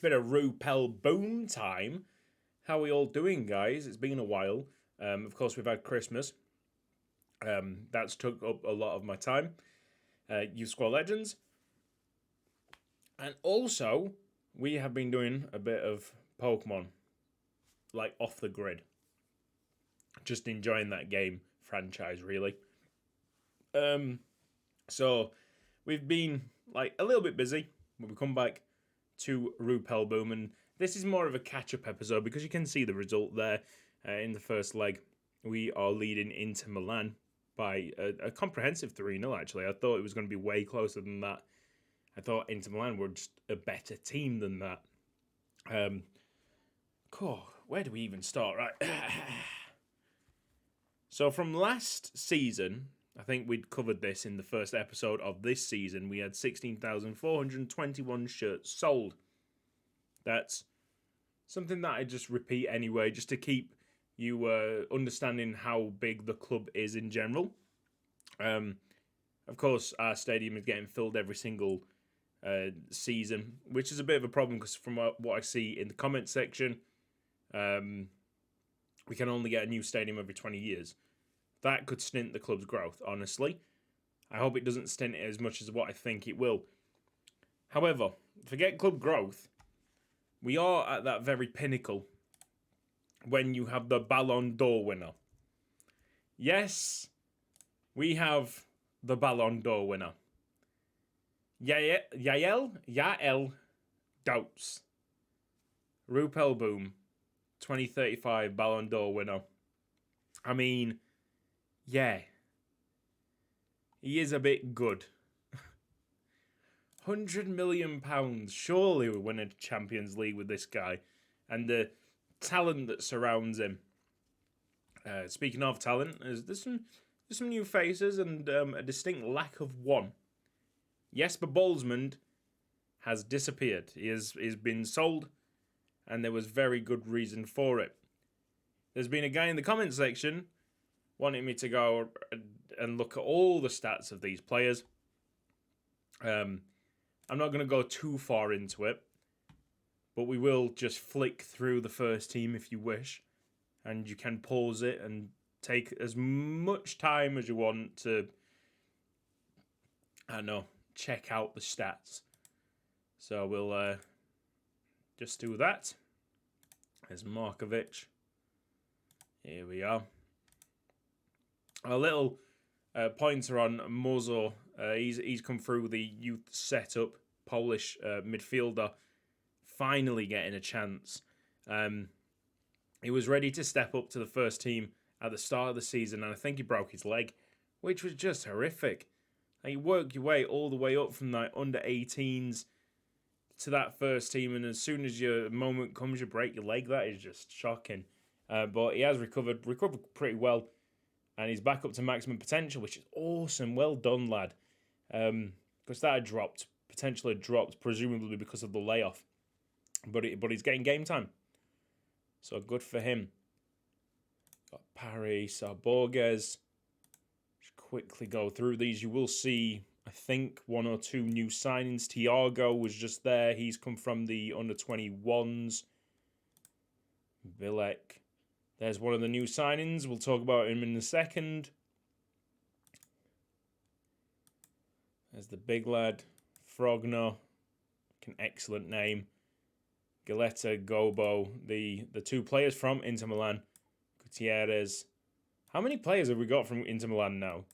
bit of Rupel Boom time. How are we all doing, guys? It's been a while. Of course, we've had Christmas. That's took up a lot of my time. Youth Squad Legends. And also, we have been doing a bit of Pokemon. Like, off the grid. Just enjoying that game franchise, really. So, we've been, like, a little bit busy. But we come back to Rupel Boom, and this is more of a catch-up episode because you can see the result there in the first leg. We are leading Inter Milan by a comprehensive 3-0, actually. I thought it was going to be way closer than that. I thought Inter Milan were just a better team than that. Cool. Where do we even start? Right. So from last season, I think we'd covered this in the first episode of this season. We had 16,421 shirts sold. That's something that I just repeat anyway, just to keep you understanding how big the club is in general. Of course, our stadium is getting filled every single season, which is a bit of a problem because from what I see in the comment section, we can only get a new stadium every 20 years. That could stint the club's growth, honestly. I hope it doesn't stint it as much as what I think it will. However, forget club growth. We are at that very pinnacle when you have the Ballon d'Or winner. Yes, we have the Ballon d'Or winner. Yael Doubts. Rupel Boom, 2035 Ballon d'Or winner. I mean, yeah. He is a bit good. £100 million. Surely we win a Champions League with this guy. And the talent that surrounds him. Speaking of talent, there's some new faces and a distinct lack of one. Jesper Bolsmund has disappeared. He's been sold, and there was very good reason for it. There's been a guy in the comment section wanting me to go and look at all the stats of these players. I'm not going to go too far into it, but we will just flick through the first team if you wish, and you can pause it and take as much time as you want to, I don't know, check out the stats. So we'll just do that. There's Markovic. Here we are. A little pointer on Mozo. He's come through the youth setup. Polish midfielder. Finally getting a chance. He was ready to step up to the first team at the start of the season, and I think he broke his leg, which was just horrific. You work your way all the way up from like under 18s to that first team, and as soon as your moment comes, you break your leg. That is just shocking. But he has recovered pretty well, and he's back up to maximum potential, which is awesome. Well done, lad. Because that had dropped, potentially dropped, presumably because of the layoff. But he's getting game time. So good for him. Got Paris, Borges. Just quickly go through these. You will see, I think, one or two new signings. Thiago was just there. He's come from the under-21s. Bilek. There's one of the new signings. We'll talk about him in a second. There's the big lad. Frogner. An excellent name. Galetta, Gobo. The two players from Inter Milan. Gutierrez. How many players have we got from Inter Milan now?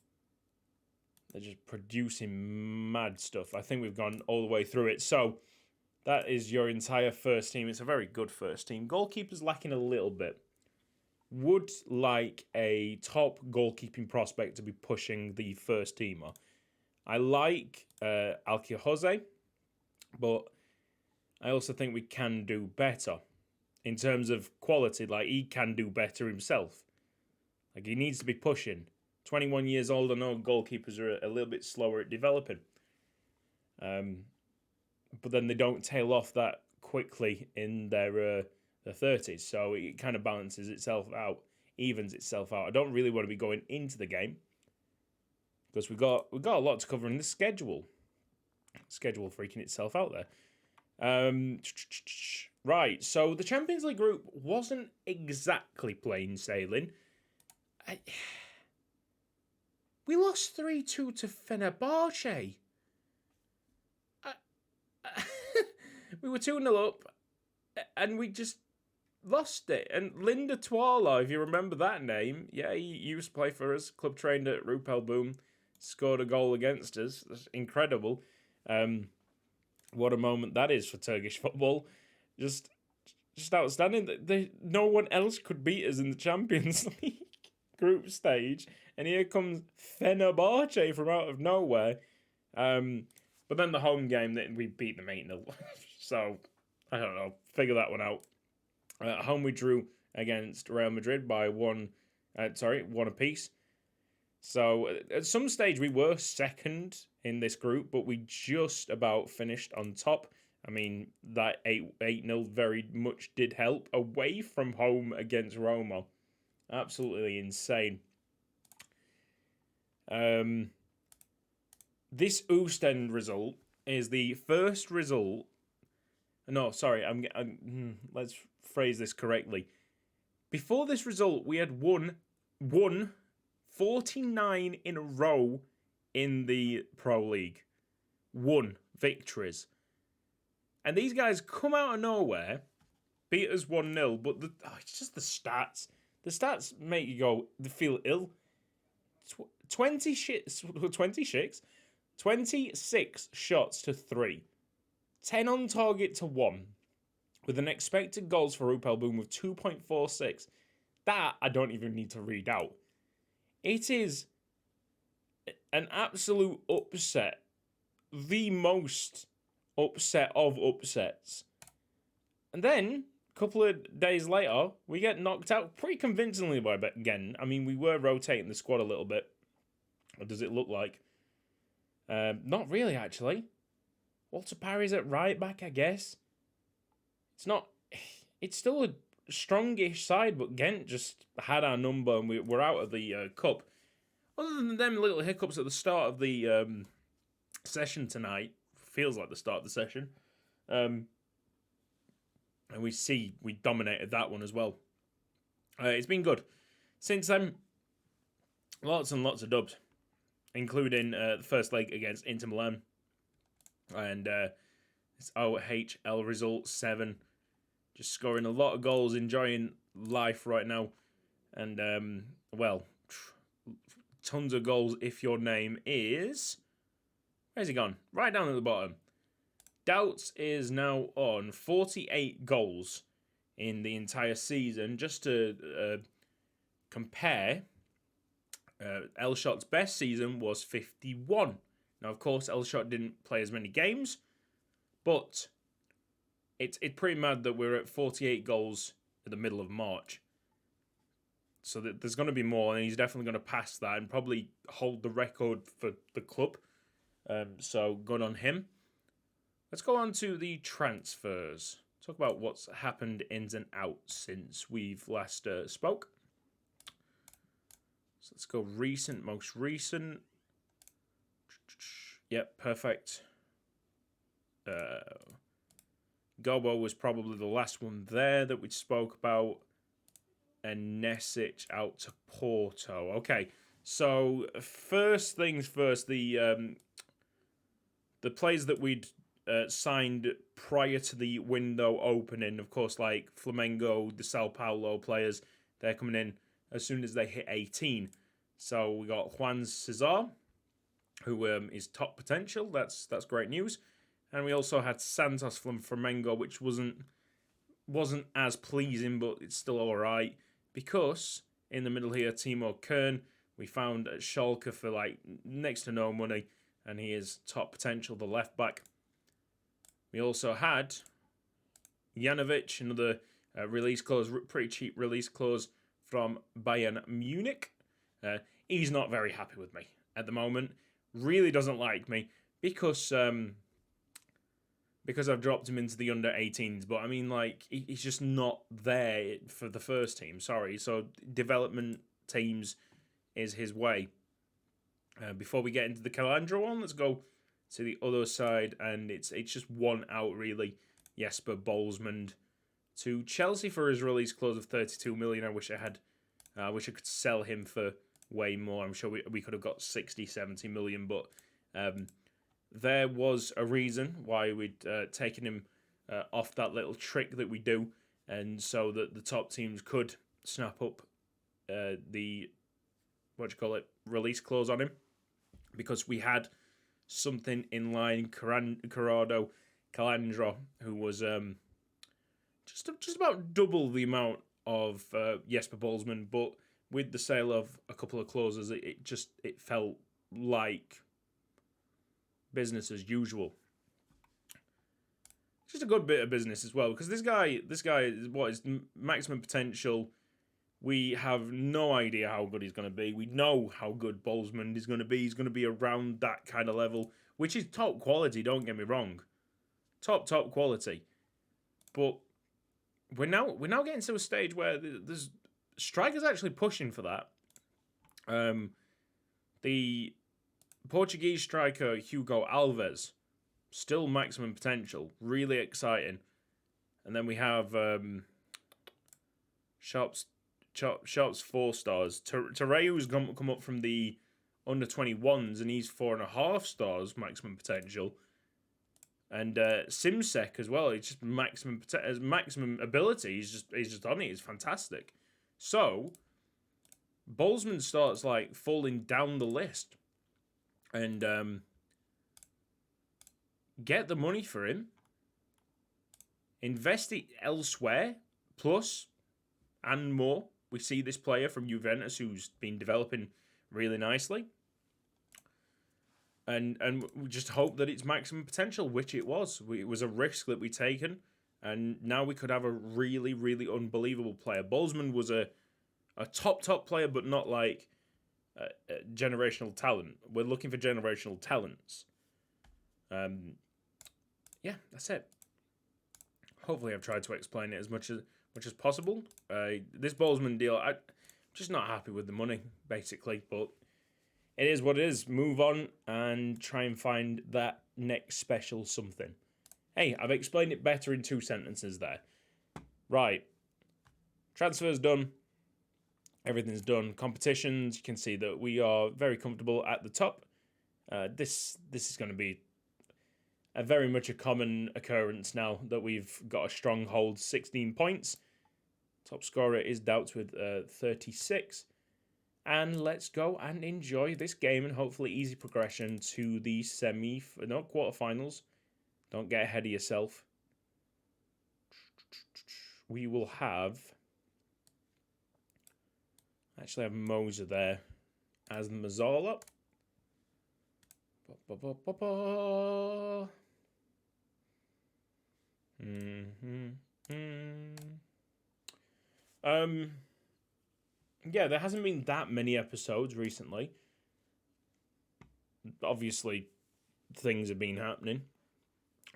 They're just producing mad stuff. I think we've gone all the way through it. So, that is your entire first team. It's a very good first team. Goalkeeper's lacking a little bit. Would like a top goalkeeping prospect to be pushing the first teamer. I like Alquijose, but I also think we can do better. In terms of quality, like he can do better himself. Like he needs to be pushing. 21 years old, I know goalkeepers are a little bit slower at developing. But then they don't tail off that quickly in their 30s. So it kind of balances itself out, evens itself out. I don't really want to be going into the game because we've got a lot to cover in the schedule. Schedule freaking itself out there. Right, so the Champions League group wasn't exactly plain sailing. We lost 3-2 to Fenerbahce. We were 2-0 up, and we just lost it. And Linda Twala, if you remember that name, yeah, he used to play for us, club trained at Rupel Boom, scored a goal against us. That's incredible. What a moment that is for Turkish football. Just outstanding. No one else could beat us in the Champions League group stage. And here comes Fenerbahce from out of nowhere. But then the home game, that we beat them 8-0. So, I don't know. Figure that one out. At home we drew against Real Madrid by one apiece. So, at some stage we were second in this group, but we just about finished on top. I mean, that 8-0 very much did help away from home against Roma. Absolutely insane. This Oostend result is the first result. No, sorry, let's phrase this correctly. Before this result, we had won 49 in a row in the Pro League. 1 victories. And these guys come out of nowhere, beat us 1-0, but it's just the stats. The stats make you feel ill. 26 shots to 3. 10 on target to 1. With an expected goals for Rupel Boom of 2.46. That I don't even need to read out. It is an absolute upset. The most upset of upsets. And then, a couple of days later, we get knocked out pretty convincingly by Genk. I mean, we were rotating the squad a little bit. What does it look like? Not really, actually. Walter Parry's at right back, I guess. It's still a strongish side, but Genk just had our number and we're out of the cup. Other than them little hiccups at the start of the session tonight, feels like the start of the session, and we dominated that one as well. It's been good. Since then, lots and lots of dubs, including the first leg against Inter Milan. And it's OHL result 7. Just scoring a lot of goals, enjoying life right now. And, tons of goals if your name is... Where's he gone? Right down at the bottom. Doubts is now on 48 goals in the entire season. Just to compare, Elshot's best season was 51. Now, of course, Elshot didn't play as many games, but it's pretty mad that we're at 48 goals in the middle of March. So there's going to be more, and he's definitely going to pass that and probably hold the record for the club. So good on him. Let's go on to the transfers. Talk about what's happened ins and outs since we've last spoke. So let's go most recent. Yep, perfect. Gobo was probably the last one there that we spoke about. And Nesic out to Porto. Okay, so first things first, the players that we'd signed prior to the window opening, of course, like Flamengo, the Sao Paulo players, they're coming in as soon as they hit 18. So we got Juan Cesar, who is top potential. That's great news. And we also had Santos from Flamengo, which wasn't as pleasing, but it's still all right. Because in the middle here, Timo Kern, we found at Schalke for like next to no money, and he is top potential, the left back. We also had Janovic, another release clause, pretty cheap release clause from Bayern Munich. He's not very happy with me at the moment. Really doesn't like me because I've dropped him into the under 18s. But I mean, like, he's just not there for the first team. Sorry. So development teams is his way. Before we get into the Calandra one, let's go to the other side, and it's just one out really. Jesper Bolsmund to Chelsea for his release clause of 32 million. I wish I could sell him for way more. I'm sure we could have got 60, 70 million, but there was a reason why we'd taken him off that little trick that we do, and so that the top teams could snap up the release clause on him, because we had something in line. Corrado Calandro, who was just about double the amount of Jesper Bolsman, but with the sale of a couple of clauses, it felt like business as usual. Just a good bit of business as well, because this guy is what is maximum potential. We have no idea how good he's going to be. We know how good Bolsman is going to be. He's going to be around that kind of level, which is top quality, don't get me wrong. Top quality. But we're now getting to a stage where there's strikers actually pushing for that. The Portuguese striker Hugo Alves, still maximum potential, really exciting. And then we have Sharp's 4 stars. Tereu's come up from the under 21s, and he's 4.5 stars maximum potential. And Simsek as well. It's just maximum ability. He's just on it. It's fantastic. So Bolsman starts like falling down the list, and get the money for him. Invest it elsewhere, plus and more. We see this player from Juventus who's been developing really nicely. And we just hope that it's maximum potential, which it was. It was a risk that we taken, and now we could have a really, really unbelievable player. Bolsman was a top player, but not like generational talent. We're looking for generational talents. Yeah, that's it. Hopefully I've tried to explain it as much as possible. This Bolsman deal, I'm just not happy with the money, basically, but it is what it is. Move on and try and find that next special something. Hey, I've explained it better in 2 sentences there. Right. Transfer's done. Everything's done. Competitions, you can see that we are very comfortable at the top. This is going to be a very much a common occurrence now that we've got a strong hold, 16 points. Top scorer is Doubts with 36. And let's go and enjoy this game and hopefully easy progression to the quarterfinals. Don't get ahead of yourself. We will have... actually have Moser there as Mazzala. Yeah, there hasn't been that many episodes recently. Obviously, things have been happening.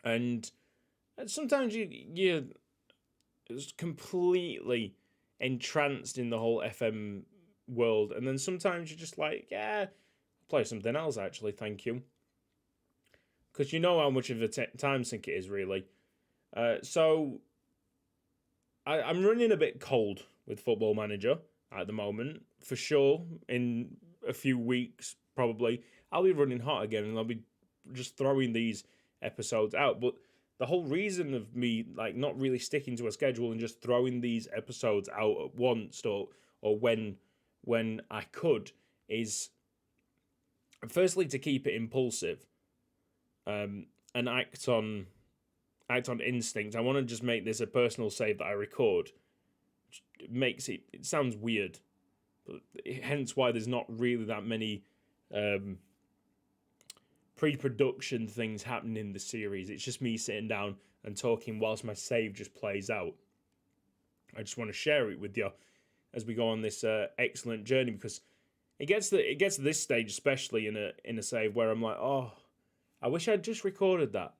And sometimes you're completely entranced in the whole FM world. And then sometimes you're just like, yeah, play something else, actually, thank you. Because you know how much of a time sink it is, really. So, I'm running a bit cold with Football Manager at the moment. For sure, in a few weeks, probably, I'll be running hot again, and I'll be just throwing these episodes out. But the whole reason of me like not really sticking to a schedule and just throwing these episodes out at once or when I could is firstly to keep it impulsive and act on instinct. I want to just make this a personal save that I record. It sounds weird, but hence why there's not really that many pre-production things happening in the series. It's just me sitting down and talking whilst my save just plays out. I just want to share it with you as we go on this excellent journey, because it gets to this stage, especially in a save, where I'm like, oh, I wish I'd just recorded that.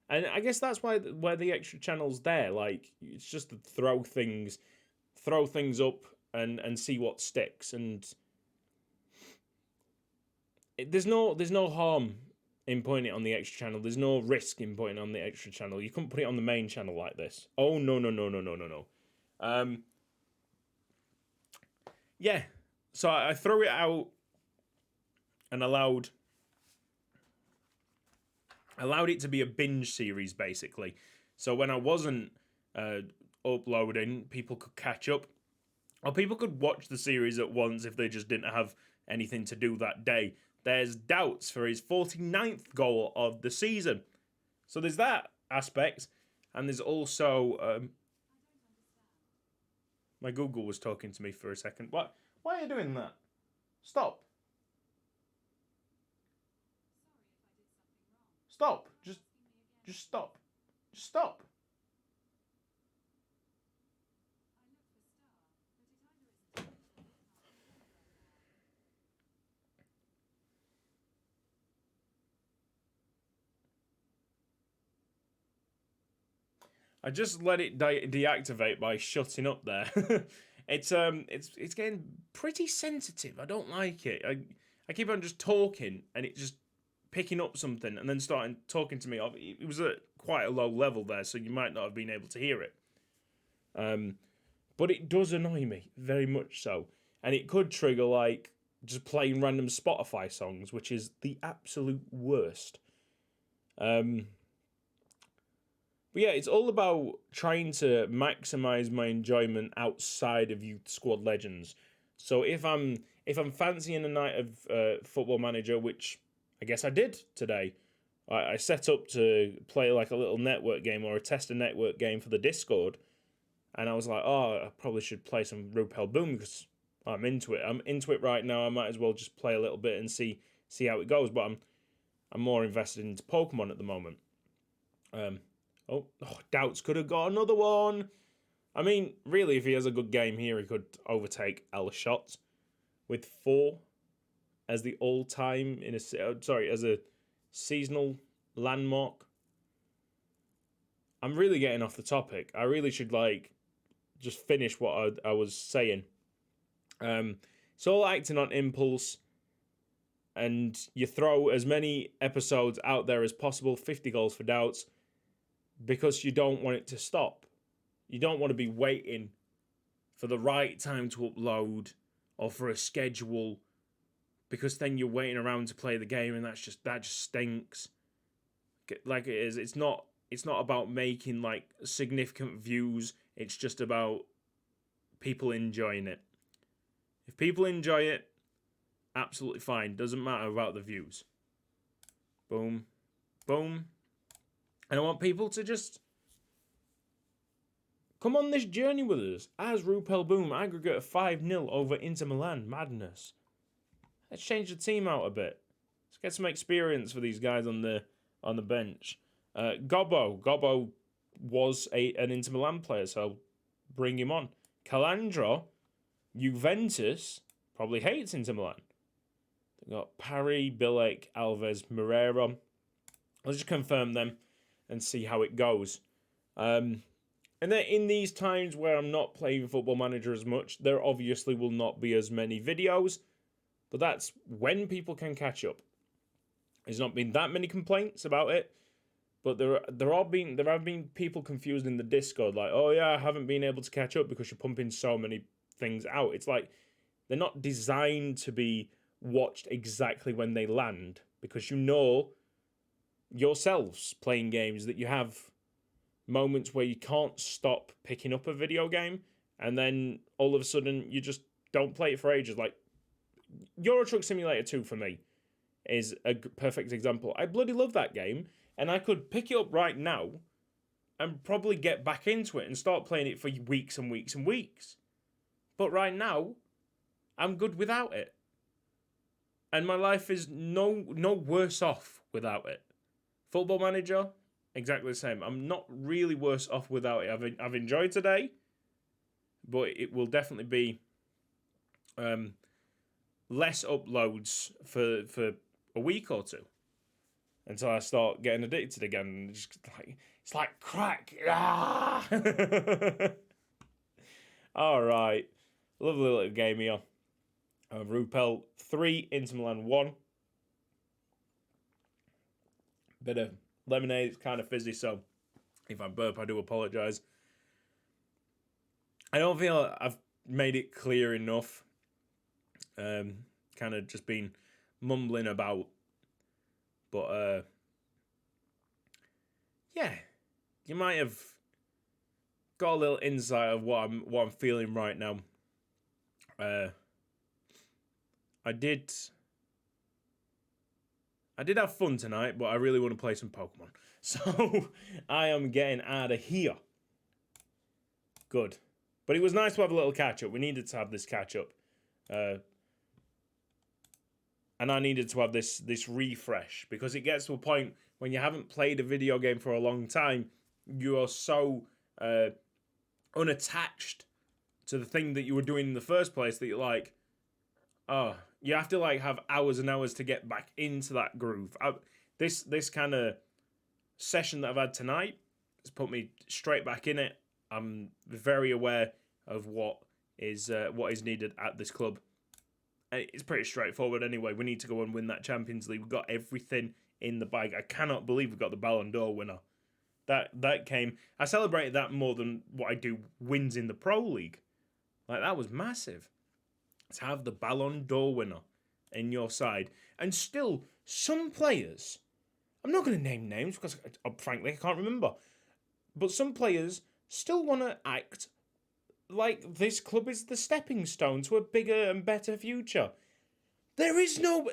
And I guess that's where the extra channel's there. Like, it's just to throw things up and see what sticks. And there's no harm in putting it on the extra channel. There's no risk in putting it on the extra channel. You couldn't put it on the main channel like this. Oh, no. Yeah. So I threw it out and allowed it to be a binge series, basically. So when I wasn't uploading, people could catch up. Or people could watch the series at once if they just didn't have anything to do that day. There's Doubts for his 49th goal of the season. So there's that aspect. And there's also... my Google was talking to me for a second. What? Why are you doing that? Stop. Stop. Just stop. Just stop. I just let it deactivate by shutting up there. It's getting pretty sensitive. I don't like it. I keep on just talking and it just picking up something and then starting talking to me. It was at quite a low level there, so you might not have been able to hear it. But it does annoy me very much so, and it could trigger like just playing random Spotify songs, which is the absolute worst. But yeah, it's all about trying to maximize my enjoyment outside of Youth Squad Legends. So if I'm fancying a night of Football Manager, which I guess I did today, I set up to play like a little network game or a test a network game for the Discord, and I was like, oh, I probably should play some Rupel Boom because I'm into it. I'm into it right now. I might as well just play a little bit and see how it goes. But I'm more invested into Pokemon at the moment. Oh, Doubts could have got another one. I mean, really, if he has a good game here, he could overtake Alshot with 4 as the all-time as a seasonal landmark. I'm really getting off the topic. I really should just finish what I was saying. It's all acting on impulse, and you throw as many episodes out there as possible. 50 goals for Doubts. Because you don't want it to stop. You don't want to be waiting for the right time to upload or for a schedule, because then you're waiting around to play the game, and that just stinks. Like it is. It's not about making like significant views. It's just about people enjoying it. If people enjoy it, absolutely fine. Doesn't matter about the views. Boom. Boom. And I want people to just come on this journey with us. As Rupel Boom, aggregate of 5-0 over Inter Milan. Madness. Let's change the team out a bit. Let's get some experience for these guys on the bench. Gobbo was an Inter Milan player, so bring him on. Calandro, Juventus, probably hates Inter Milan. They've got Parry, Bilek, Alves, Moreira. Let's just confirm them and see how it goes. And then in these times where I'm not playing Football Manager as much, there obviously will not be as many videos, but that's when people can catch up. There's not been that many complaints about it, but there have been people confused in the Discord, like, oh yeah, I haven't been able to catch up because you're pumping so many things out. It's like they're not designed to be watched exactly when they land, because you know yourselves playing games that you have moments where you can't stop picking up a video game, and then all of a sudden you just don't play it for ages. Like Euro Truck Simulator 2 for me is a perfect example. I bloody love that game, and I could pick it up right now and probably get back into it and start playing it for weeks and weeks and weeks. But right now, I'm good without it. And my life is no worse off without it. Football Manager, exactly the same. I'm not really worse off without it. I've enjoyed today, but it will definitely be less uploads for a week or two until I start getting addicted again. It's like crack. Ah! All right, lovely little game here. Rupel 3, Inter Milan 1. Bit of lemonade. It's kind of fizzy, so if I burp, I do apologise. I don't feel I've made it clear enough. Kind of just been mumbling about. But, yeah. You might have got a little insight of what I'm feeling right now. I did have fun tonight, but I really want to play some Pokemon. So I am getting out of here. Good. But it was nice to have a little catch-up. We needed to have this catch-up. And I needed to have this refresh. Because it gets to a point when you haven't played a video game for a long time, you are so unattached to the thing that you were doing in the first place that you're like, oh, you have to like have hours and hours to get back into that groove. This kind of session that I've had tonight has put me straight back in it. I'm very aware of what is needed at this club. It's pretty straightforward anyway. We need to go and win that Champions League. We've got everything in the bag. I cannot believe we got the Ballon d'Or winner. That came... I celebrated that more than what I do wins in the Pro League. Like, that was massive. To have the Ballon d'Or winner in your side. And still, some players... I'm not going to name names because, frankly, I can't remember. But some players still want to act like this club is the stepping stone to a bigger and better future. There is no...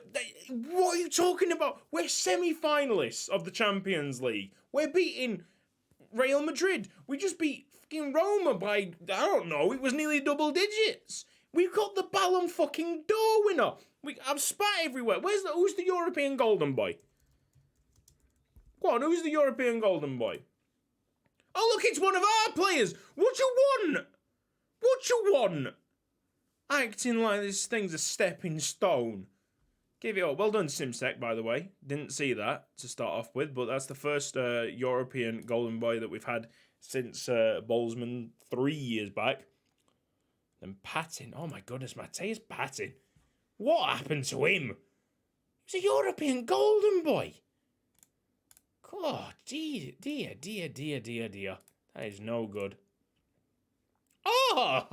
What are you talking about? We're semi-finalists of the Champions League. We're beating Real Madrid. We just beat fucking Roma by, I don't know, it was nearly double digits. We've got the Ballon fucking d'Or winner. I've spat everywhere. Who's the European Golden Boy? Go on, who's the European Golden Boy? Oh, look, it's one of our players. What you want? What you want? Acting like this thing's a stepping stone. Give it up. Well done, Simsec, by the way. Didn't see that to start off with, but that's the first European Golden Boy that we've had since Bolzmann 3 years back. And Patton. Oh my goodness, Matthias Patton. What happened to him? He's a European Golden Boy. God, dear. That is no good. Oh!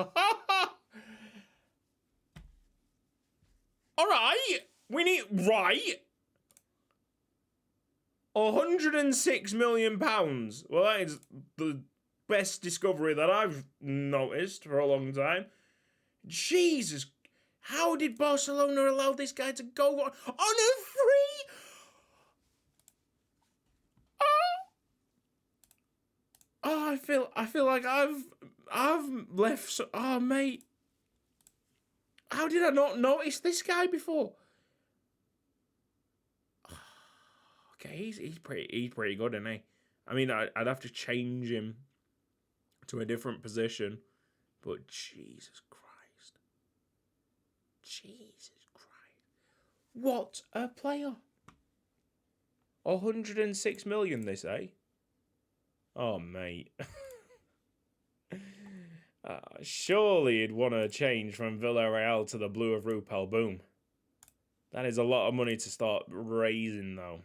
Alright. We need... Right. £106 million. Well, that is the best discovery that I've noticed for a long time. Jesus. How did Barcelona allow this guy to go on a free... Oh, I feel like I've left... Oh, mate. How did I not notice this guy before? Okay, he's pretty good, isn't he? I mean, I'd have to change him to a different position, but Jesus Christ. Jesus Christ. What a player. 106 million, they say. Oh, mate. Surely you'd want to change from Villarreal to the blue of Rupel Boom. That is a lot of money to start raising, though.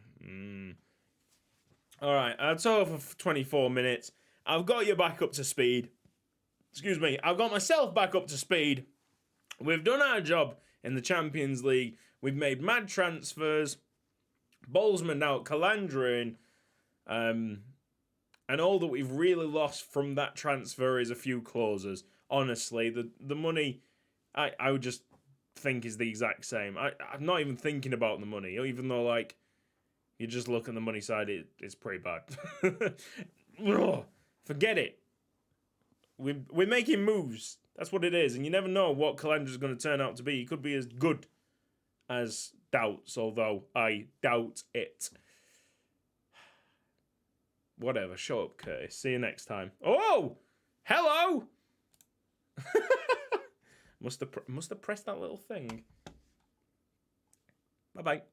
Alright, I've talked for 24 minutes. I've got you back up to speed. Excuse me, I've got myself back up to speed. We've done our job in the Champions League. We've made mad transfers. Bolzmann out, Calandra in. And all that we've really lost from that transfer is a few clauses. Honestly, the money, I would just think is the exact same. I'm not even thinking about the money, even though, like, you just look at the money side, it's pretty bad. Forget it. We're making moves. That's what it is. And you never know what Calandra's going to turn out to be. He could be as good as Doubts, although I doubt it. Whatever, shut up, Curtis. See you next time. Oh! Hello! Must have pressed that little thing. Bye-bye.